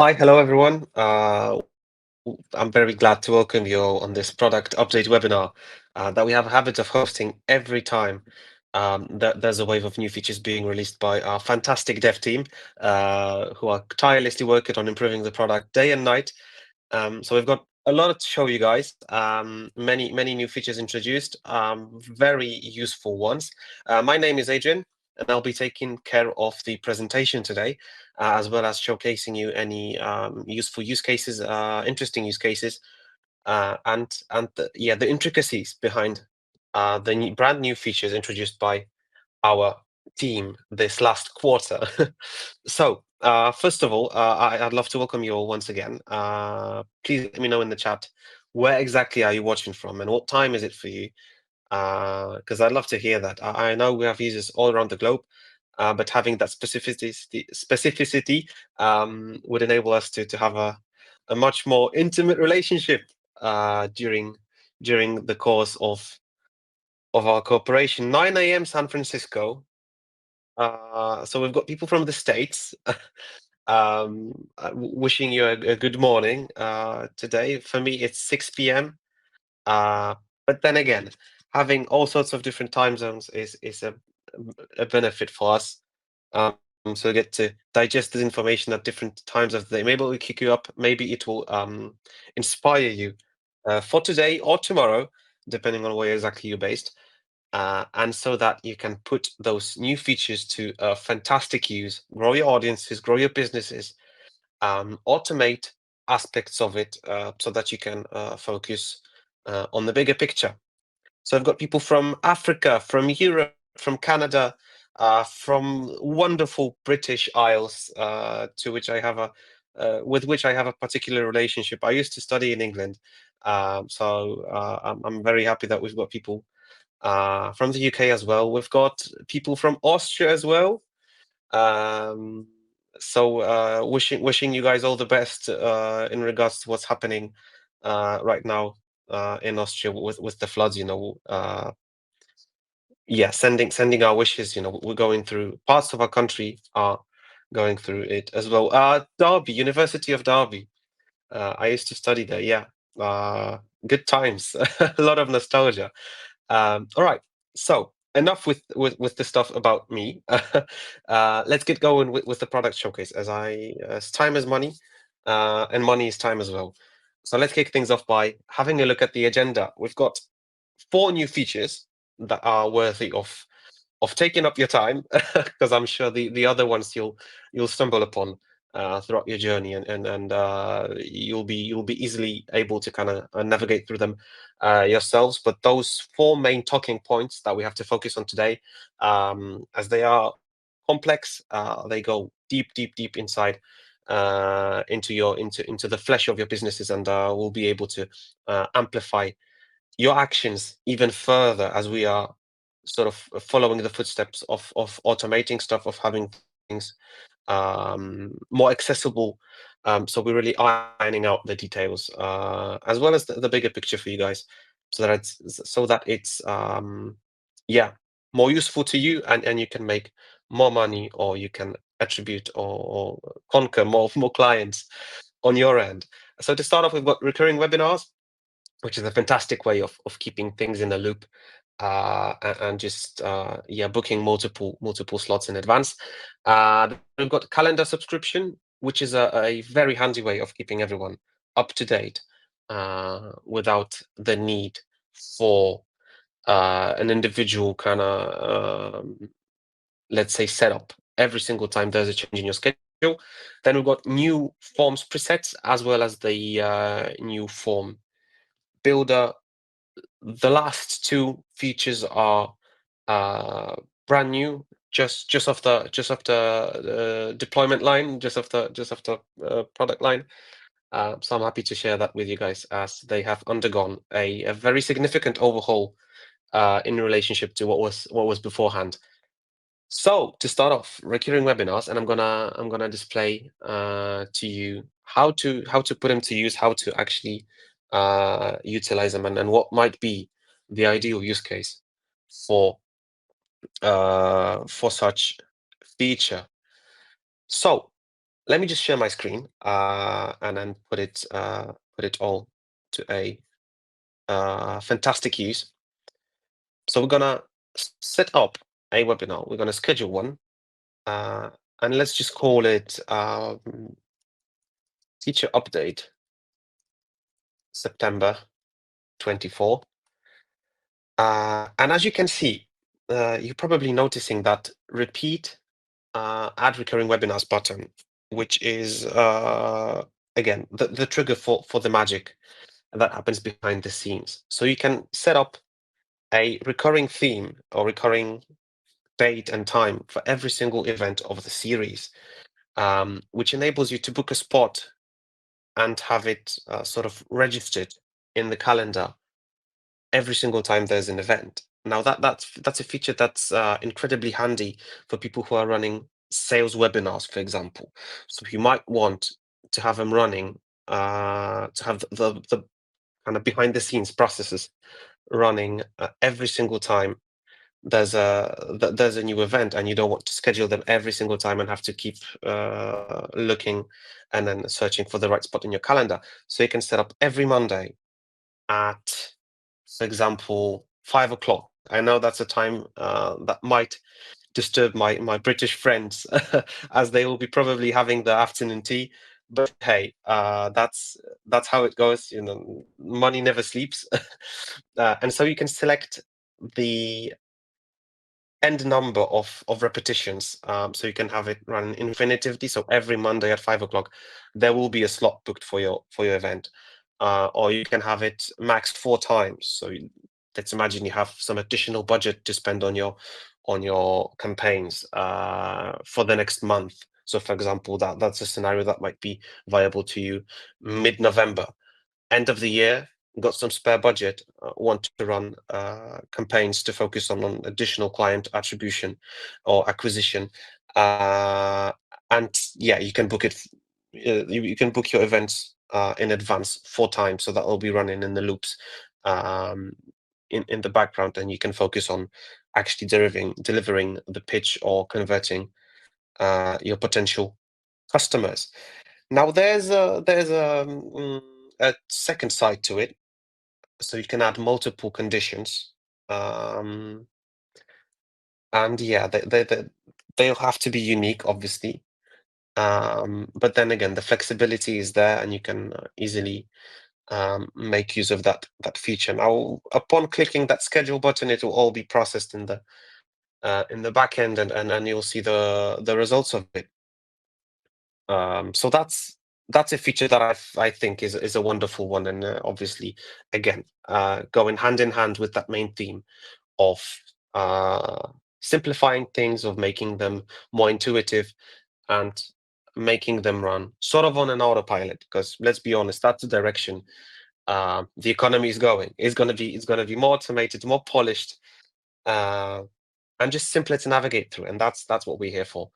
Hi, hello everyone. I'm very glad to welcome you all on this product update webinar that we have a habit of hosting every time that there's a wave of new features being released by our fantastic dev team who are tirelessly working on improving the product day and night. So we've got a lot to show you guys. Many new features introduced, very useful ones. My name is Adrian, and I'll be taking care of the presentation today, as well as showcasing you any useful use cases, interesting use cases, and the intricacies behind the brand new features introduced by our team this last quarter. So, first of all, I'd love to welcome you all once again. Please let me know in the chat where exactly are you watching from and what time is it for you? Because I'd love to hear that. I know we have users all around the globe, but having that specificity would enable us to have a much more intimate relationship during the course of our cooperation. 9 a.m. San Francisco. So we've got people from the States wishing you a good morning today. For me, it's 6 p.m. Uh, but then again, having all sorts of different time zones is a benefit for us. So we get to digest this information at different times of the day. Maybe it will kick you up. Maybe it will inspire you for today or tomorrow, depending on where exactly you're based. And so that you can put those new features to fantastic use, grow your audiences, grow your businesses, automate aspects of it so that you can focus on the bigger picture. So I've got people from Africa, from Europe, from Canada, from wonderful British Isles, to which I have with which I have a particular relationship. I used to study in England, I'm very happy that we've got people from the UK as well. We've got people from Austria as well. Um, wishing you guys all the best in regards to what's happening right now in Austria with the floods. Yeah, sending our wishes. We're going through parts of our country are going through it as well. Derby, University of Derby. I used to study there. Yeah, good times. A lot of nostalgia. All right, so enough with the stuff about me. Let's get going with the product showcase. As time is money, and money is time as well. So let's kick things off by having a look at the agenda. We've got 4 new features that are worthy of taking up your time, because I'm sure the other ones you'll stumble upon throughout your journey, and you'll be easily able to kind of navigate through them yourselves. But those 4 main talking points that we have to focus on today, as they are complex, they go deep inside into the flesh of your businesses, and we'll be able to amplify your actions even further as we are sort of following the footsteps of automating stuff, of having things more accessible. So we're really ironing out the details as well as the bigger picture for you guys, so that it's yeah, more useful to you, and you can make more money, or you can attribute or conquer more clients on your end. So to start off, we've got recurring webinars, which is a fantastic way of keeping things in a loop, and just booking multiple slots in advance. We've got calendar subscription, which is a very handy way of keeping everyone up to date without the need for an individual kind of let's say setup every single time there's a change in your schedule. Then we've got new forms presets, as well as the new form builder. The last 2 features are brand new, just off the deployment line, just off the product line. So I'm happy to share that with you guys, as they have undergone a very significant overhaul in relationship to what was beforehand. So to start off, recurring webinars, and I'm gonna display to you how to put them to use, how to actually utilize them, and what might be the ideal use case for such feature. So let me just share my screen and then put it all to a fantastic use. So we're gonna set up a webinar. We're gonna schedule one, and let's just call it teacher update September 24. And as you can see, you're probably noticing that repeat add recurring webinars button, which is again the trigger for the magic that happens behind the scenes. So you can set up a recurring theme or recurring date and time for every single event of the series, which enables you to book a spot and have it sort of registered in the calendar every single time there's an event. Now that's a feature that's incredibly handy for people who are running sales webinars, for example. So you might want to have them running to have the kind of behind the scenes processes running every single time there's a new event, and you don't want to schedule them every single time and have to keep looking and then searching for the right spot in your calendar. So you can set up every Monday at, for example, 5 o'clock. I know that's a time that might disturb my British friends as they will be probably having the afternoon tea. But hey, that's how it goes. You know, money never sleeps, and so you can select the end number of repetitions. So you can have it run infinitively. So every Monday at 5 o'clock, there will be a slot booked for your event. Or you can have it max 4 times. So let's imagine you have some additional budget to spend on your campaigns for the next month. So for example, that's a scenario that might be viable to you mid-November. End of the year, got some spare budget, want to run campaigns to focus on additional client attribution or acquisition. And yeah, you can book it. You can book your events in advance 4 times, so that will be running in the loops um, in the background, and you can focus on actually delivering the pitch or converting your potential customers. Now, there's a second side to it, so you can add multiple conditions, um, and yeah, they'll have to be unique, obviously. But then again, the flexibility is there, and you can easily make use of that feature. Now, upon clicking that schedule button, it will all be processed in the back end, and you'll see the results of it. So that's a feature that I think is a wonderful one, and obviously, again, going hand in hand with that main theme of uh, simplifying things, of making them more intuitive, and making them run sort of on an autopilot. Because let's be honest, that's the direction the economy is going. It's gonna be more automated, more polished, uh, and just simpler to navigate through. And that's what we're here for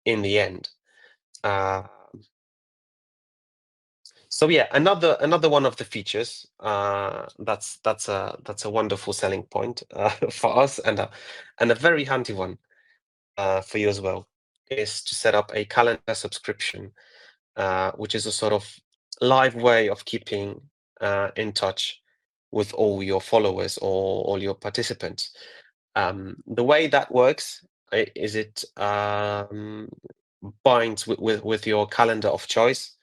in the end. Uh, So yeah, another one of the features that's a wonderful selling point for us, and a very handy one for you as well, is to set up a calendar subscription, which is a sort of live way of keeping in touch with all your followers or all your participants. The way that works is it binds with your calendar of choice,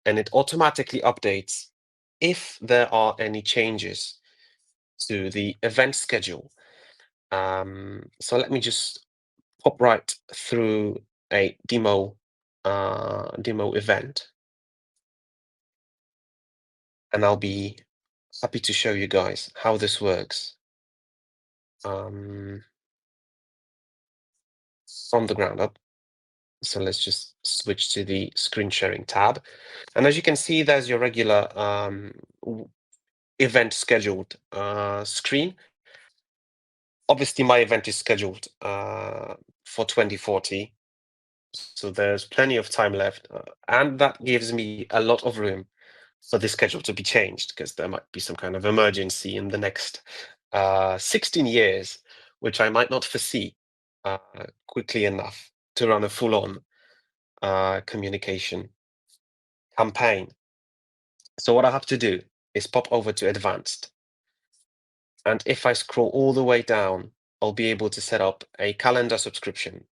and it automatically updates if there are any changes to the event schedule. So let me just pop right through a demo event, and I'll be happy to show you guys how this works um, from the ground up. So let's just switch to the screen sharing tab. And as you can see, there's your regular event scheduled screen. Obviously, my event is scheduled for 2040, so there's plenty of time left, and that gives me a lot of room for the schedule to be changed, because there might be some kind of emergency in the next 16 years, which I might not foresee uh, quickly enough to run a full-on communication campaign. So what I have to do is pop over to advanced. And if I scroll all the way down, I'll be able to set up a calendar subscription.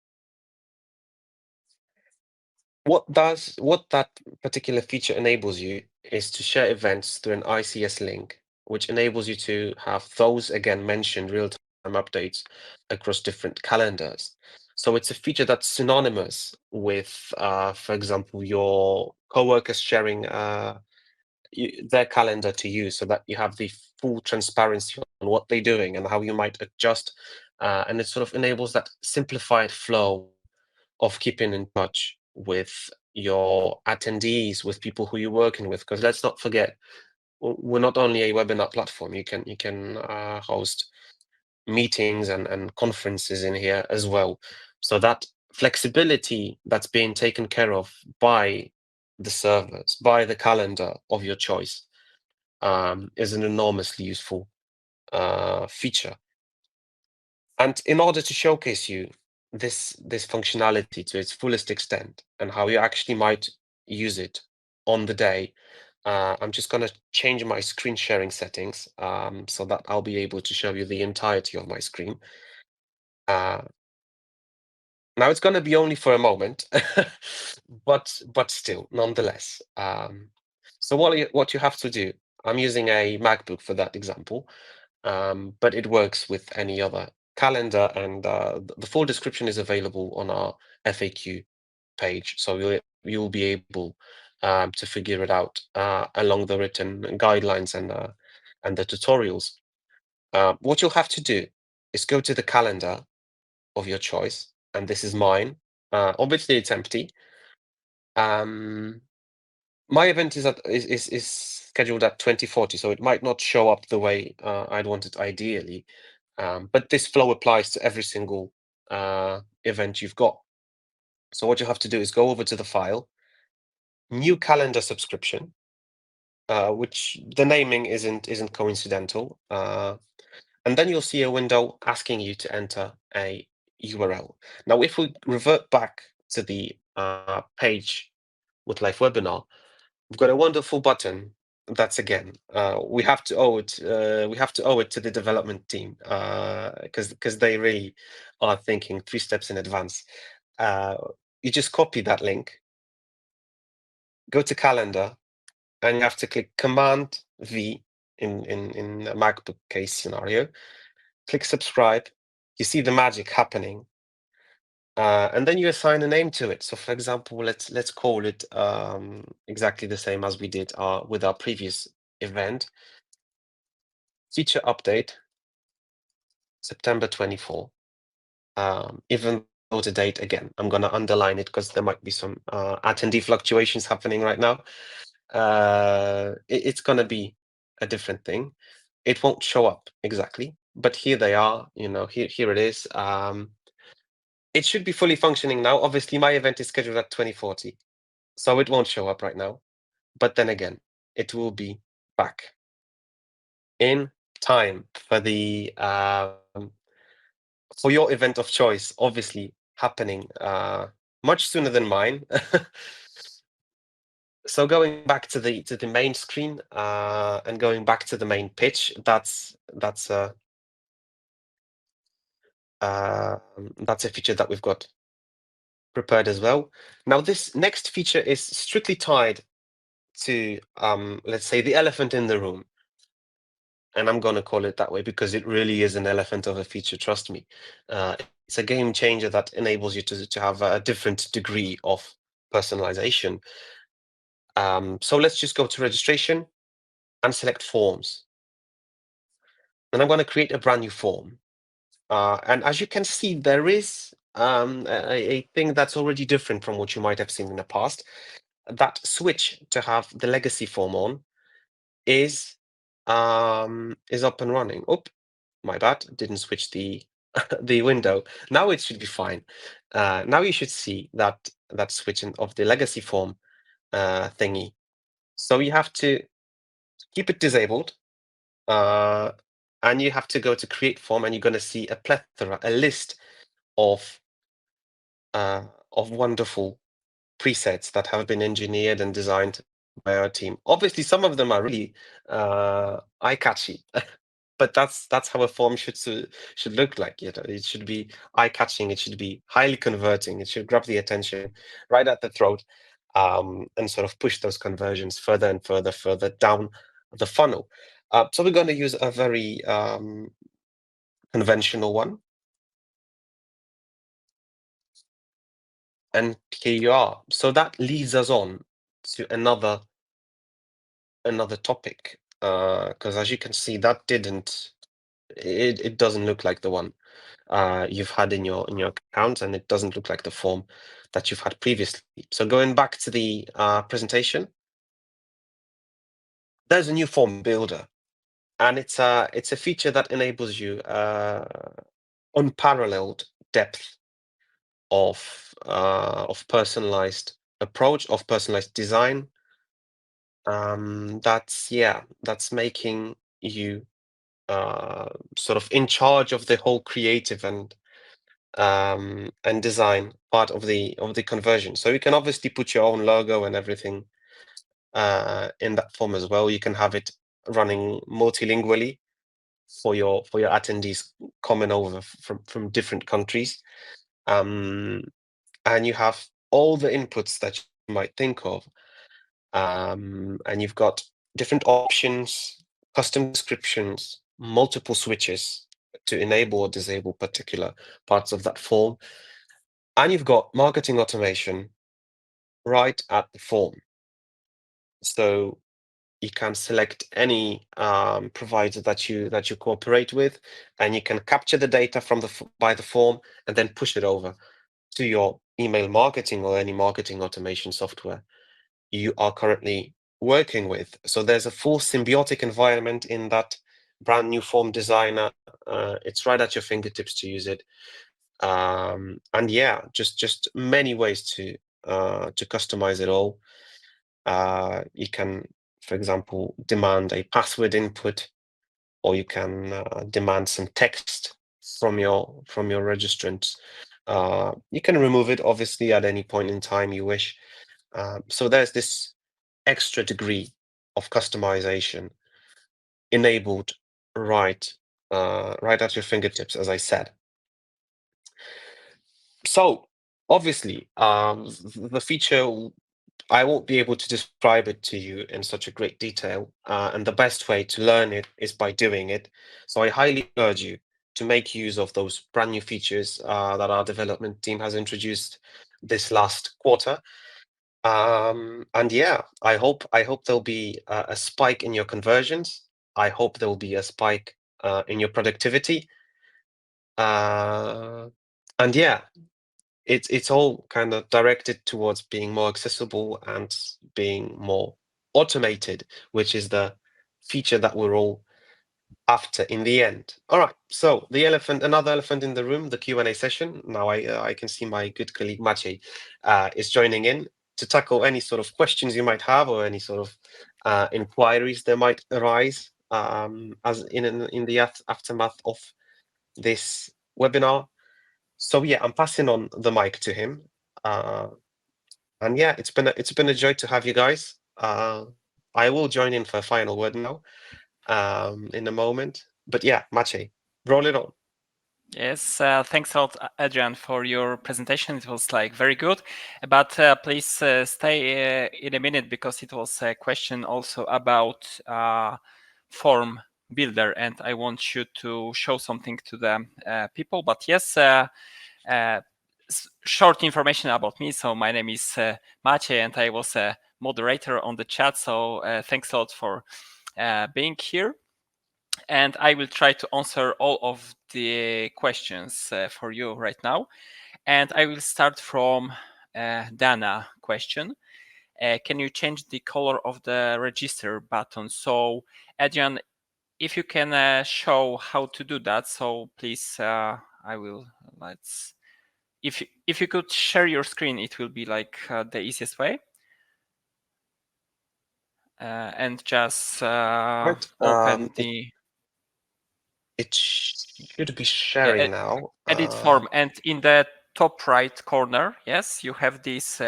What that particular feature enables you is to share events through an ICS link, which enables you to have those again mentioned real-time updates across different calendars. So it's a feature that's synonymous with, for example, your coworkers sharing their calendar to you, so that you have the full transparency on what they're doing and how you might adjust. And it sort of enables that simplified flow of keeping in touch with your attendees, with people who you're working with. Because let's not forget, we're not only a webinar platform. You can host meetings and conferences in here as well. So that flexibility that's being taken care of by the servers, by the calendar of your choice, is an enormously useful feature. And in order to showcase you this functionality to its fullest extent and how you actually might use it on the day, I'm just going to change my screen sharing settings, so that I'll be able to show you the entirety of my screen. Uh, Now it's going to be only for a moment, but still, nonetheless. So what you have to do, I'm using a MacBook for that example, but it works with any other calendar, and the full description is available on our FAQ page, so you'll be able to figure it out along the written guidelines and the tutorials. What you'll have to do is go to the calendar of your choice, and this is mine. Obviously, it's empty. Um, my event is scheduled at 2040, so it might not show up the way I'd want it ideally. But this flow applies to every single event you've got. So what you have to do is go over to the file, new calendar subscription, which the naming isn't coincidental. And then you'll see a window asking you to enter a URL. Now, if we revert back to the page with LiveWebinar, we've got a wonderful button. That's again, we have to owe it. We have to owe it to the development team, because they really are thinking 3 steps in advance. Uh, you just copy that link, go to calendar, and you have to click Command V in a MacBook case scenario. Click subscribe. You see the magic happening, and then you assign a name to it. So, for example, let's call it exactly the same as we did with our previous event. Feature update, September 24. Even though the date, again, I'm going to underline it because there might be some attendee fluctuations happening right now. It's going to be a different thing. It won't show up exactly, but here they are. Here it is. It should be fully functioning now. Obviously, my event is scheduled at 2040, so it won't show up right now. But then again, it will be back in time for your event of choice, obviously happening much sooner than mine. So going back to the main screen, and going back to the main pitch, that's a feature that we've got prepared as well. Now, this next feature is strictly tied to, let's say, the elephant in the room. And I'm going to call it that way because it really is an elephant of a feature, trust me. It's a game changer that enables you to have a different degree of personalization. So let's just go to registration and select forms. And I'm going to create a brand new form. And as you can see, there is a thing that's already different from what you might have seen in the past. That switch to have the legacy form on is up and running. Oh, my bad, didn't switch the the window. Now it should be fine. Now you should see that switching of the legacy form thingy. So you have to keep it disabled, uh, and you have to go to create form, and you're going to see a plethora, a list of uh, of wonderful presets that have been engineered and designed by our team. Obviously, some of them are really eye-catchy, but that's how a form should look like. You know, it should be eye-catching. It should be highly converting. It should grab the attention right at the throat, and sort of push those conversions further and further down the funnel. So we're going to use a very conventional one. And here you are. So that leads us on to another topic, because as you can see, that it doesn't look like the one you've had in your account, and it doesn't look like the form that you've had previously. So going back to the presentation, there's a new form builder, and it's a feature that enables you unparalleled depth of personalized approach, of personalized design. That's making you sort of in charge of the whole creative and design part of the conversion. So you can obviously put your own logo and everything in that form as well. You can have it running multilingually for your attendees coming over from different countries, and you have all the inputs that you might think of, and you've got different options, custom descriptions, multiple switches to enable or disable particular parts of that form. And you've got marketing automation right at the form. So you can select any provider that you cooperate with, and you can capture the data from by the form and then push it over to your email marketing or any marketing automation software you are currently working with. So there's a full symbiotic environment in that brand new form designer. It's right at your fingertips to use it. And yeah, just many ways to customize it all. You can, for example, demand a password input, or you can demand some text from your registrants. You can remove it obviously at any point in time you wish. So there's this extra degree of customization enabled right at your fingertips, as I said. So obviously, the feature, I won't be able to describe it to you in such a great detail, and the best way to learn it is by doing it. So I highly urge you to make use of those brand new features that our development team has introduced this last quarter. And yeah, I hope there'll be a spike in your conversions. I hope there'll be a spike in your productivity. And yeah, it's all kind of directed towards being more accessible and being more automated, which is the feature that we're all after in the end. All right, so another elephant in the room, the Q&A session. Now I can see my good colleague Maciej is joining in to tackle any sort of questions you might have, or any sort of inquiries that might arise as in the aftermath of this webinar. So yeah, I'm passing on the mic to him. And yeah, it's been a joy to have you guys. I will join in for a final word now in a moment. But yeah, Maciej, roll it on. Yes, thanks a lot, Adrian, for your presentation. It was like very good, but please stay in a minute, because it was a question also about form builder, and I want you to show something to the people. But yes, short information about me. So my name is Maciej, and I was a moderator on the chat. So thanks a lot for being here. And I will try to answer all of the questions for you right now. And I will start from Dana question. Can you change the color of the register button? So Adrian, if you can show how to do that, so please, I will, if you could share your screen, it will be like the easiest way. And just open the... It should be sharing now. Edit form, and in the top right corner, yes, you have this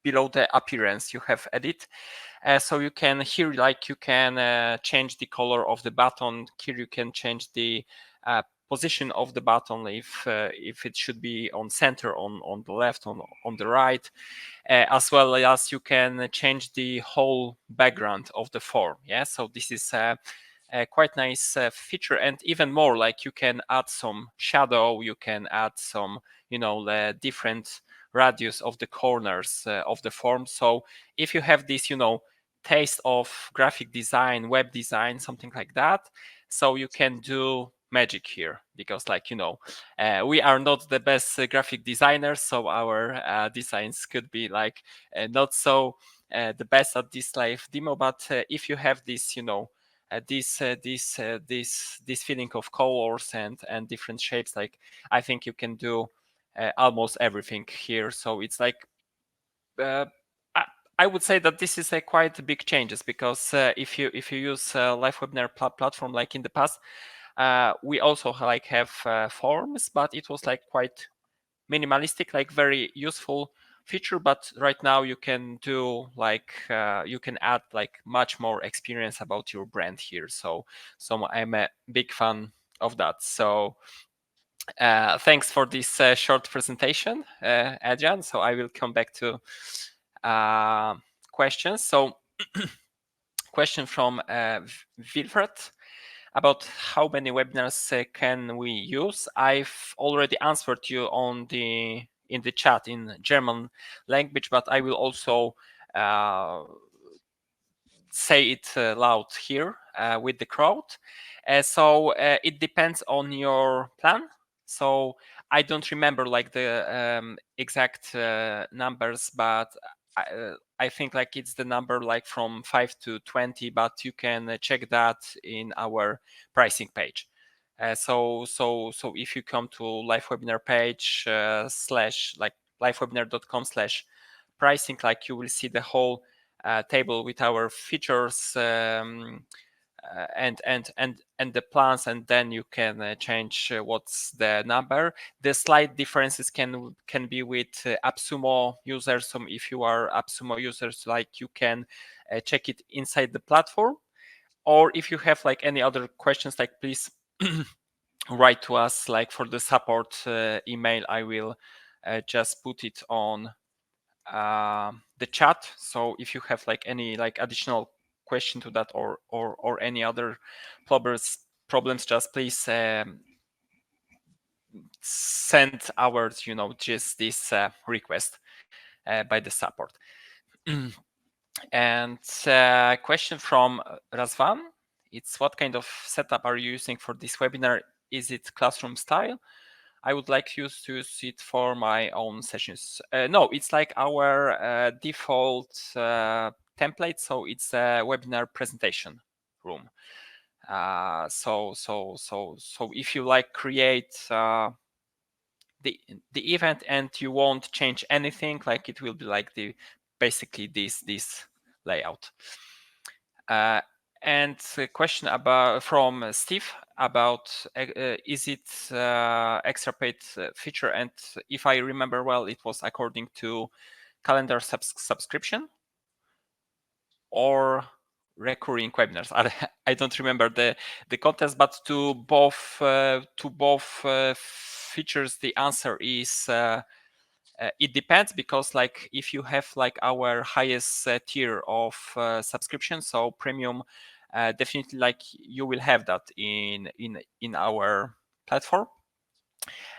below the appearance, you have edit. So you can here, like you can change the color of the button. Here you can change the position of the button, if it should be on center, on the left, on the right, as well as you can change the whole background of the form. Yeah, so this is a quite nice feature, and even more, like you can add some shadow, you can add some, different radius of the corners of the form. So if you have this, taste of graphic design, web design, something like that, so you can do magic here, because we are not the best graphic designers, so our designs could be like not so the best at this live demo. But if you have this, this feeling of colors and different shapes, like I think you can do almost everything here. So it's like I would say that this is a quite big changes, because if you use LiveWebinar platform like in the past, we also like have forms, but it was like quite minimalistic, like very useful feature. But right now you can do like you can add like much more experience about your brand here. So I'm a big fan of that. So thanks for this short presentation, Adrian. So I will come back to questions. So question from Wilfred about how many webinars can we use. I've already answered you in the chat in German language, but I will also say it loud here with the crowd. So it depends on your plan. So I don't remember like the exact numbers, but I think like it's the number like from 5 to 20, but you can check that in our pricing page. So if you come to LiveWebinar page slash like livewebinar.com/pricing, like you will see the whole table with our features and the plans, and then you can change what's the number. The slight differences can be with AppSumo users. So if you are AppSumo users, like you can check it inside the platform. Or if you have like any other questions, like please write to us like for the support email. I will just put it on the chat. So if you have like any like additional question to that, or any other problems, just please send ours, just this request by the support. And question from Razvan. It's what kind of setup are you using for this webinar? Is it classroom style? I would like you to use it for my own sessions. No, it's like our default template. So it's a webinar presentation room. So if you like create the event and you won't change anything, like it will be like basically this layout. And a question from Steve about is it extra paid feature? And if I remember well, it was according to calendar subscription or recurring webinars. I don't remember the context, but to both features, the answer is it depends, because like if you have like our highest tier of subscription, so premium, definitely like you will have that in our platform.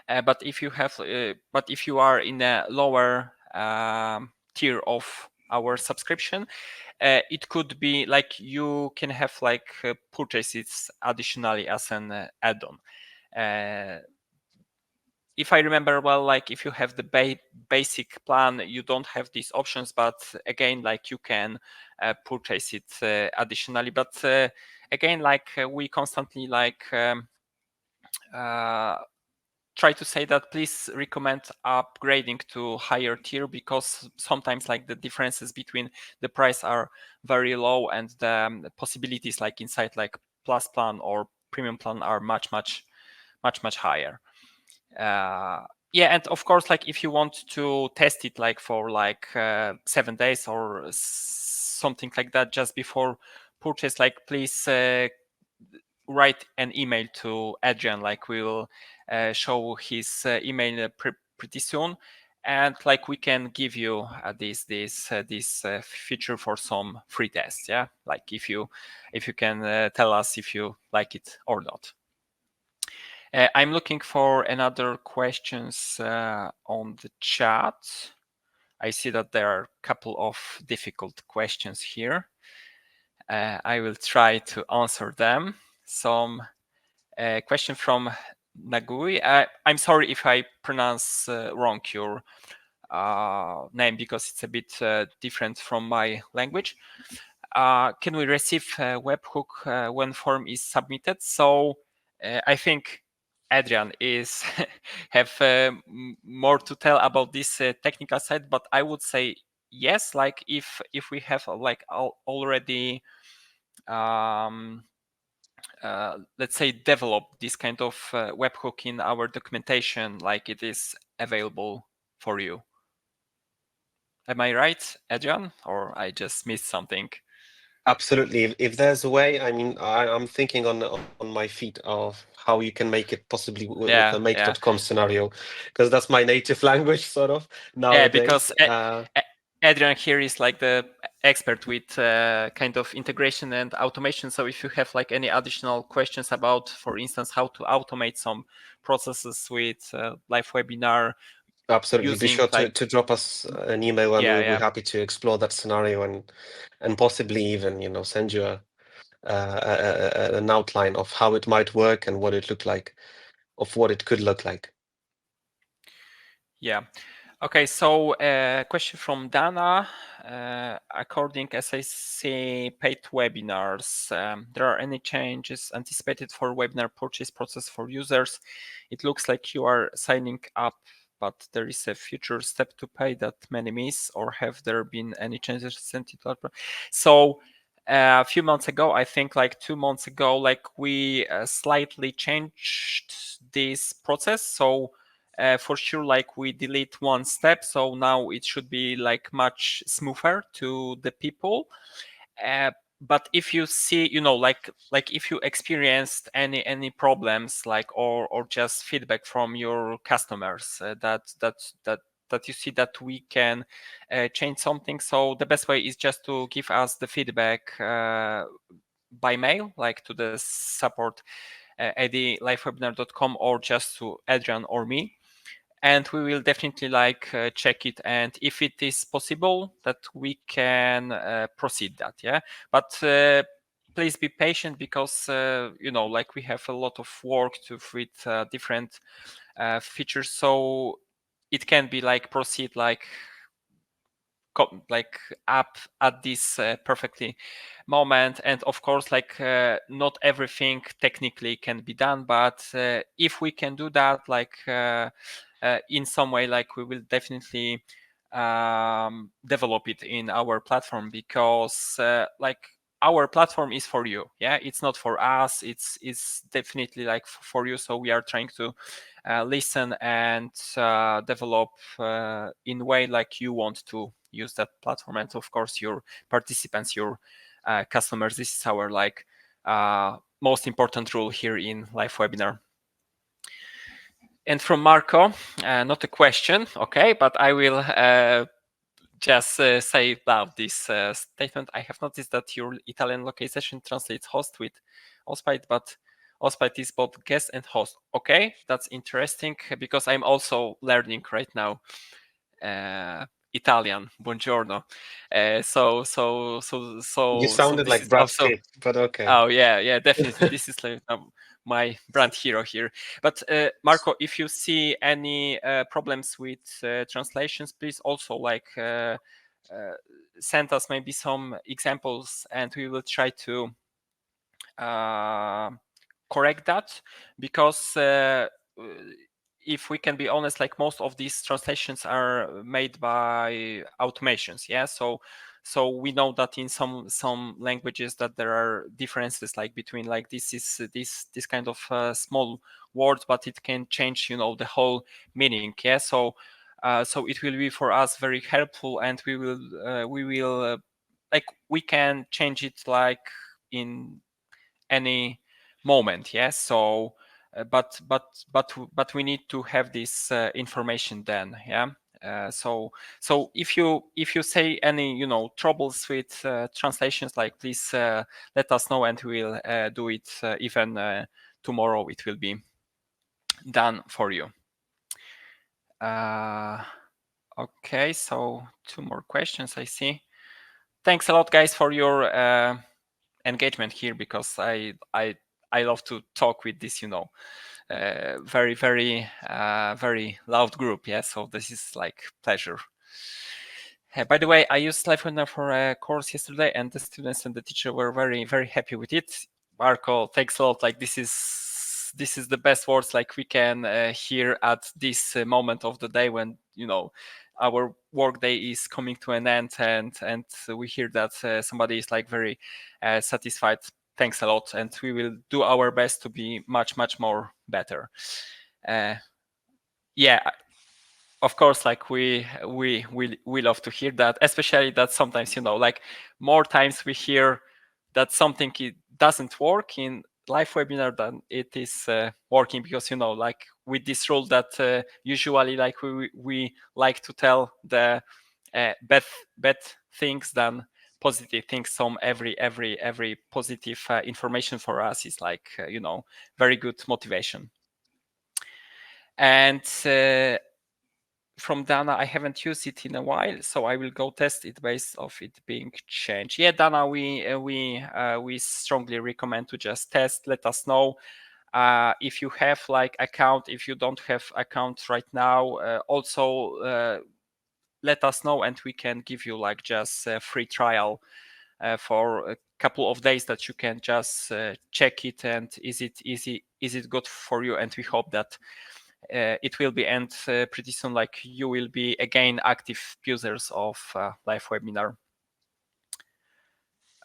But if you have but if you are in a lower tier of our subscription, it could be like you can have like purchases additionally as an add-on. If I remember well, like if you have the basic plan, you don't have these options, but again, like you can purchase it additionally. But again, like we constantly like try to say that please recommend upgrading to higher tier, because sometimes like the differences between the price are very low, and the possibilities like inside like plus plan or premium plan are much higher. Yeah, and of course, like if you want to test it like for like 7 days or something like that just before purchase, like please write an email to Adrian. Like we will show his email pretty soon, and like we can give you this feature for some free tests. Yeah, like if you can tell us if you like it or not. I'm looking for another questions on the chat. I see that there are a couple of difficult questions here. I will try to answer them. Some question from Nagui. I'm sorry if I pronounce wrong your name because it's a bit different from my language. Can we receive webhook when form is submitted? So I think Adrian is have more to tell about this technical side, but I would say yes. Like if we have like already let's say develop this kind of webhook in our documentation, like it is available for you. Am I right, Adrian, or I just missed something? Absolutely. If there's a way, I mean, I'm thinking on my feet of how you can make it possibly with the make.com scenario, because that's my native language sort of nowadays. Yeah, because Adrian here is like the expert with kind of integration and automation. So if you have like any additional questions about, for instance, how to automate some processes with LiveWebinar, Absolutely. Be sure to drop us an email, and we'll be happy to explore that scenario and possibly even, you know, send you an outline of how it might work and what it looked like, of what it could look like. Yeah. Okay, so question from Dana. According as I see paid webinars, there are any changes anticipated for webinar purchase process for users? It looks like you are signing up, but there is a future step to pay that many miss, or have there been any changes sent to that? So a few months ago, I think like 2 months ago, like we slightly changed this process. So for sure, like we delete one step, so now it should be like much smoother to the people. But if you see, you know, like if you experienced any problems, like or just feedback from your customers that you see that we can change something, so the best way is just to give us the feedback by mail, like to the support at livewebinar.com, or just to Adrian or me, and we will definitely like check it, and if it is possible that we can proceed that. Yeah, but please be patient, because you know, like we have a lot of work to with different features, so it can be like proceed like up at this perfectly moment, and of course like not everything technically can be done, but if we can do that, like in some way, like we will definitely develop it in our platform, because like our platform is for you. Yeah, it's not for us, it's definitely like for you, so we are trying to listen and develop in a way like you want to use that platform, and of course your participants, your customers. This is our like most important rule here in LiveWebinar. And from Marco, not a question, okay, but I will just say about this statement. I have noticed that your Italian localization translates host with hospite, but hospite is both guest and host. Okay, that's interesting, because I'm also learning right now Italian. Buongiorno. You sounded This like is Brad also. Pitt, but okay. Oh yeah, definitely. This is like my brand hero here. But Marco, if you see any problems with translations, please also like send us maybe some examples, and we will try to correct that, because if we can be honest, like most of these translations are made by automations. Yeah, so So we know that in some languages that there are differences, like between like this kind of small words, but it can change, you know, the whole meaning. Yeah. So so it will be for us very helpful, and we will like we can change it like in any moment. Yeah. So but we need to have this information then. Yeah. So if you say any, you know, troubles with translations, like please let us know, and we'll do it even tomorrow. It will be done for you. Okay, so 2 more questions I see. Thanks a lot, guys, for your engagement here, because I love to talk with this, you know, very very loud group. Yeah, so this is like pleasure. By the way, I used LiveWebinar for a course yesterday, and the students and the teacher were very happy with it. Marco, thanks a lot. Like this is the best words like we can hear at this moment of the day, when, you know, our work day is coming to an end, and we hear that somebody is like very satisfied. Thanks a lot, and we will do our best to be much more better. Yeah, of course, like we love to hear that, especially that sometimes, you know, like more times we hear that something it doesn't work in live webinar than it is working, because, you know, like with this rule that usually like we like to tell the bad things than positive things. So every positive information for us is like you know, very good motivation. And from Dana, I haven't used it in a while, so I will go test it based off it being changed. Yeah, Dana, we strongly recommend to just test. Let us know if you have like account. If you don't have account right now, also let us know, and we can give you like just a free trial for a couple of days, that you can just check it, and is it good for you. And we hope that it will be end pretty soon, like you will be again active users of LiveWebinar.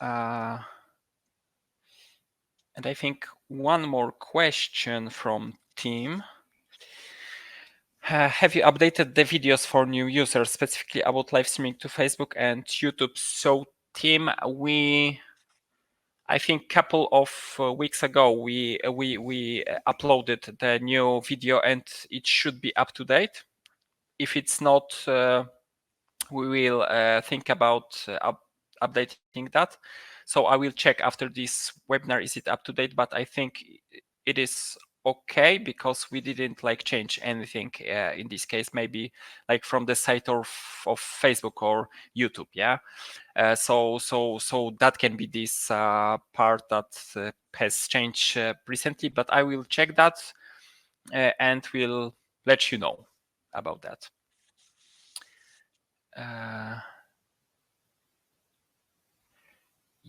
And I think one more question from Tim. Have you updated the videos for new users, specifically about live streaming to Facebook and YouTube? So Tim, I think couple of weeks ago we uploaded the new video, and it should be up to date. If it's not, we will think about updating that. So I will check after this webinar, is it up to date? But I think it is okay, because we didn't like change anything in this case, maybe like from the site of Facebook or YouTube. Yeah. So that can be this part that has changed recently, but I will check that and we'll let you know about that.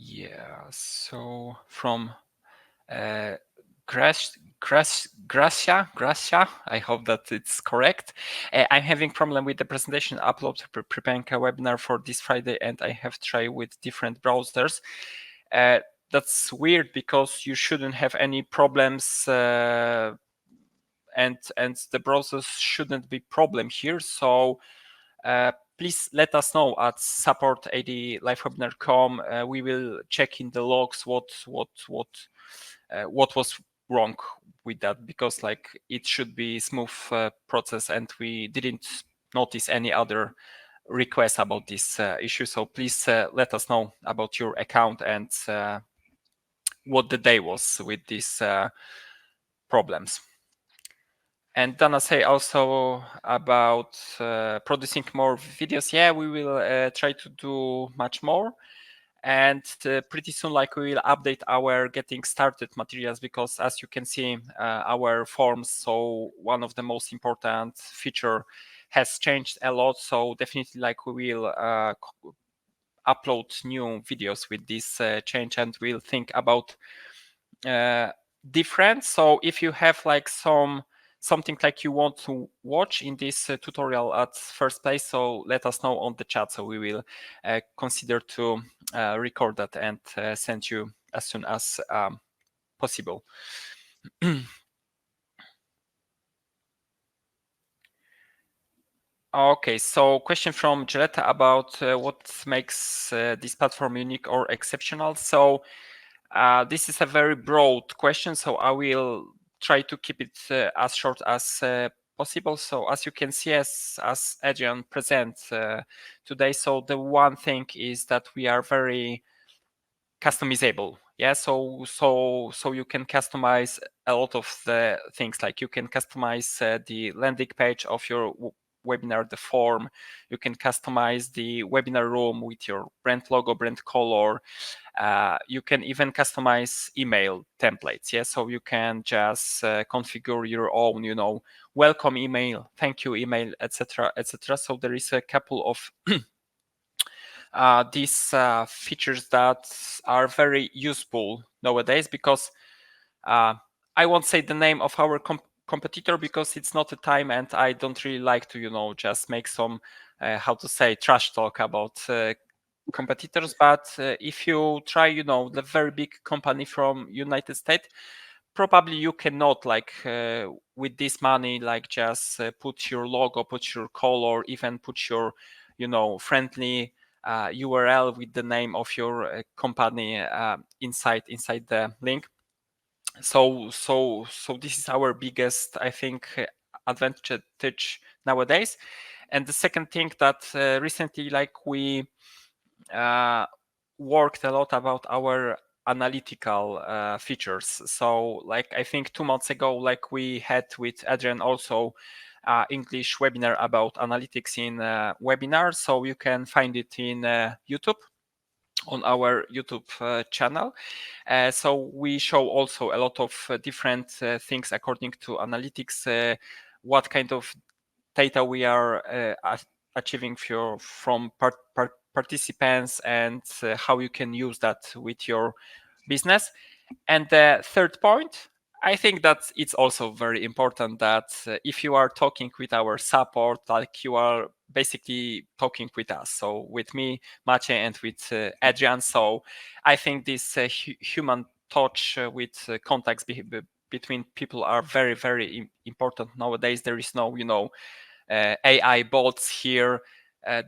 Yeah, so from Gracia, I hope that it's correct. I'm having problem with the presentation upload preparing a webinar for this Friday, and I have tried with different browsers. That's weird, because you shouldn't have any problems, and the browsers shouldn't be problem here. So please let us know at support@livewebinar.com. We will check in the logs what was wrong with that, because like it should be smooth process, and we didn't notice any other requests about this issue. So please let us know about your account and what the day was with these problems. And Dana say also about producing more videos. Yeah, we will try to do much more. And pretty soon, like we will update our getting started materials, because as you can see, our forms, so one of the most important feature, has changed a lot. So definitely, like we will upload new videos with this change, and we'll think about different. So if you have like some something like you want to watch in this tutorial at first place, so let us know on the chat, so we will consider to record that and send you as soon as possible. Okay, so question from Gilletta about what makes this platform unique or exceptional. So this is a very broad question, so I will try to keep it as short as possible. So as you can see, as Adrian presents today, so the one thing is that we are very customizable. Yeah, so you can customize a lot of the things, like you can customize the landing page of your webinar, the form. You can customize the webinar room with your brand logo, brand color. You can even customize email templates. Yeah, so you can just configure your own, welcome email, thank you email, etc., etc. So there is a couple of these features that are very useful nowadays, because I won't say the name of our competitor because it's not the time, and I don't really like to just make some how to say trash talk about competitors. But if you try the very big company from United States, probably you cannot with this money just put your logo, put your color, even put your friendly URL with the name of your company inside the link. So this is our biggest, I think, advantage nowadays. And the second thing that recently, we worked a lot about our analytical features. So I think 2 months ago, we had with Adrian also English webinar about analytics in webinar. So you can find it in YouTube, on our YouTube channel. So we show also a lot of different things according to analytics, what kind of data we are achieving from participants, and how you can use that with your business. And the third point, I think that it's also very important that if you are talking with our support, you are basically talking with us. So with me, Maciej, and with Adrian. So I think this human touch with contacts between people are very, very important nowadays. There is no, AI bots here.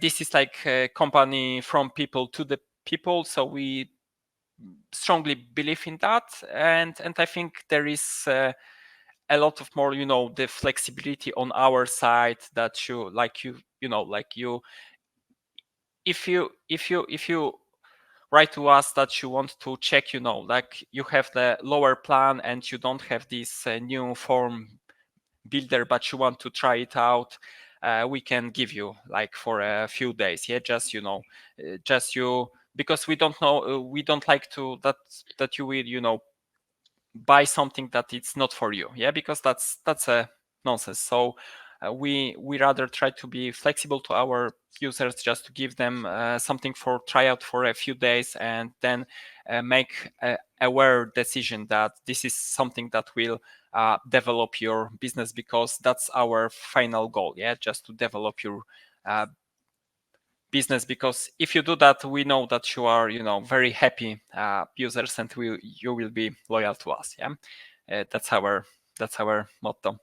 This is like a company from people to the people. So we strongly believe in that, and I think there is a lot of more the flexibility on our side, that if you write to us that you want to check, you have the lower plan and you don't have this new form builder, but you want to try it out, we can give you for a few days. Yeah, just because we don't know, we don't like to that you will buy something that it's not for you. Yeah, because that's a nonsense. So we rather try to be flexible to our users, just to give them something for tryout for a few days, and then make a aware decision that this is something that will develop your business, because that's our final goal. Yeah, just to develop your business, because if you do that, we know that you are very happy users, and you will be loyal to us. Yeah, that's our motto.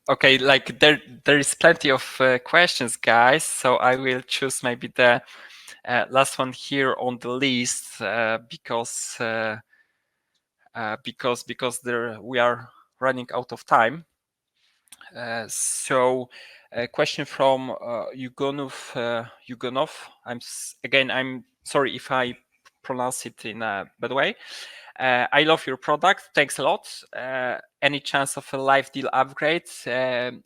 Okay, there is plenty of questions, guys, so I will choose maybe the last one here on the list, because there we are running out of time. So a question from Yugonov. I'm sorry if I pronounce it in a bad way. I love your product. Thanks a lot. Any chance of a live deal upgrade?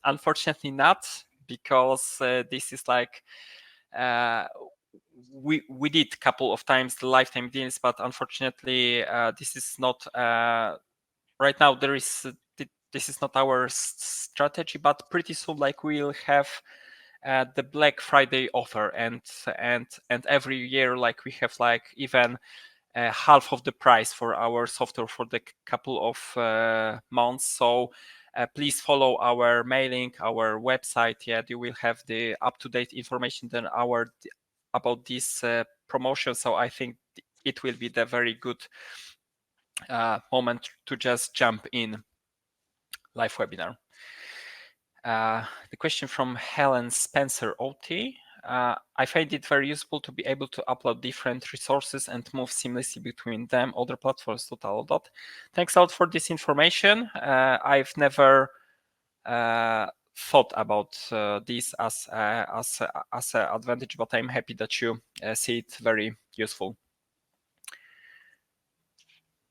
Unfortunately not, because this is we did a couple of times the lifetime deals, but unfortunately this is not right now. This is not our strategy, but pretty soon we'll have the Black Friday offer, and every year we have even half of the price for our software for the couple of months. So please follow our mailing, our website. Yeah, you will have the up-to-date information then about this promotion. So I think it will be the very good moment to just jump in live webinar. The question from Helen Spencer OT. I find it very useful to be able to upload different resources and move seamlessly between them, other platforms, total dot. Thanks a lot for this information. I've never thought about this as an advantage, but I'm happy that you see it very useful.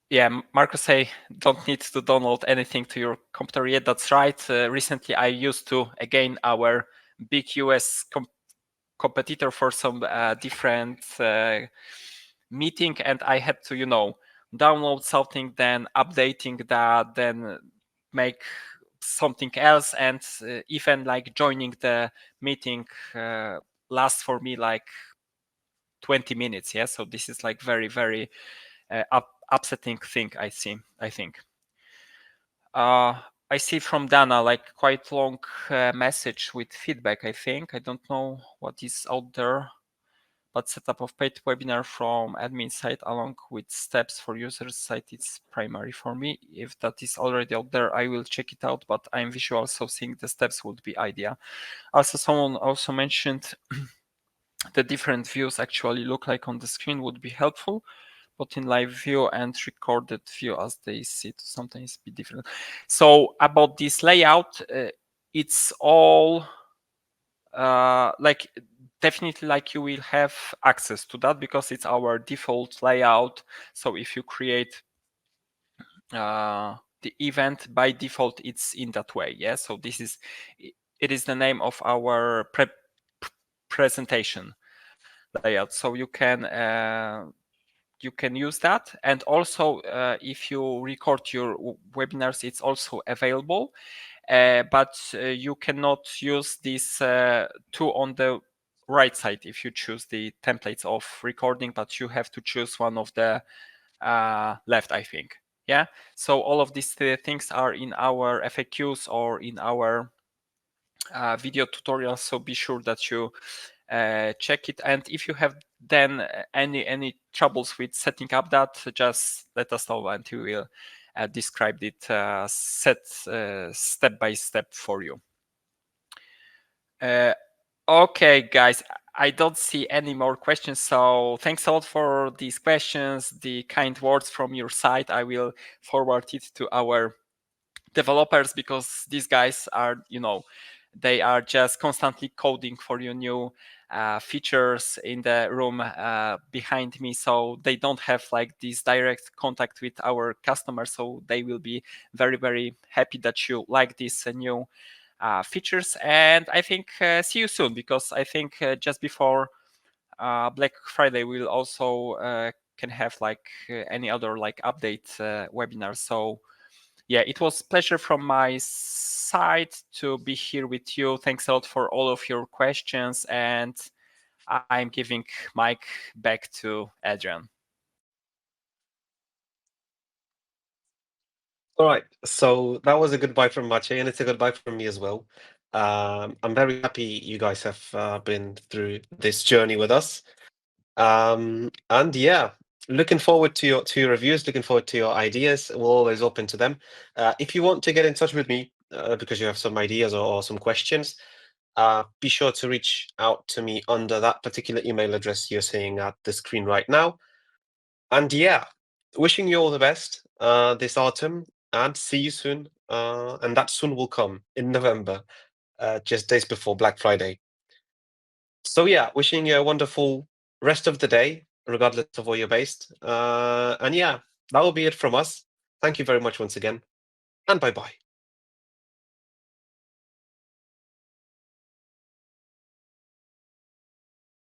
Yeah, Markus say don't need to download anything to your computer yet. That's right. Recently, I used to, again, our big US competitor for some different meeting, and I had to, download something, then updating that, then make something else, and even like joining the meeting lasts for me like 20 minutes. Yeah, so this is like very, very upsetting thing. I think. I see from Dana like quite long message with feedback. I think I don't know what is out there, but setup of paid webinar from admin side along with steps for user side is primary for me. If that is already out there, I will check it out. But I'm visual, so seeing the steps would be ideal. Also, someone also mentioned the different views actually look like on the screen would be helpful, but in live view and recorded view as they see to sometimes be different. So about this layout, it's all like definitely like you will have access to that because it's our default layout. So if you create the event by default, it's in that way. Yeah. So it is the name of our presentation layout. So you can use that, and also if you record your webinars, it's also available, but you cannot use these two on the right side if you choose the templates of recording, but you have to choose one of the left, I think. Yeah, so all of these things are in our FAQs or in our video tutorials, so be sure that you check it. And if you have then any troubles with setting up that, just let us know and we will describe it step by step for you. Okay, guys, I don't see any more questions, so thanks a lot for these questions, the kind words from your side. I will forward it to our developers because these guys are, they are just constantly coding for you new features in the room behind me, so they don't have like this direct contact with our customers, so they will be very, very happy that you like these new features. And I think see you soon, because I think just before Black Friday we'll also can have like any other like update webinar. So yeah, it was a pleasure from my side to be here with you. Thanks a lot for all of your questions, and I'm giving mic back to Adrian. All right, so that was a goodbye from Maciej, and it's a goodbye from me as well. I'm very happy you guys have been through this journey with us. And yeah, looking forward to your reviews, looking forward to your ideas. We're always open to them. If you want to get in touch with me because you have some ideas or some questions, be sure to reach out to me under that particular email address you're seeing at the screen right now. And yeah, wishing you all the best this autumn, and see you soon. And that soon will come in November, just days before Black Friday. So yeah, wishing you a wonderful rest of the day, regardless of where you're based. And yeah, that will be it from us. Thank you very much once again, and bye-bye.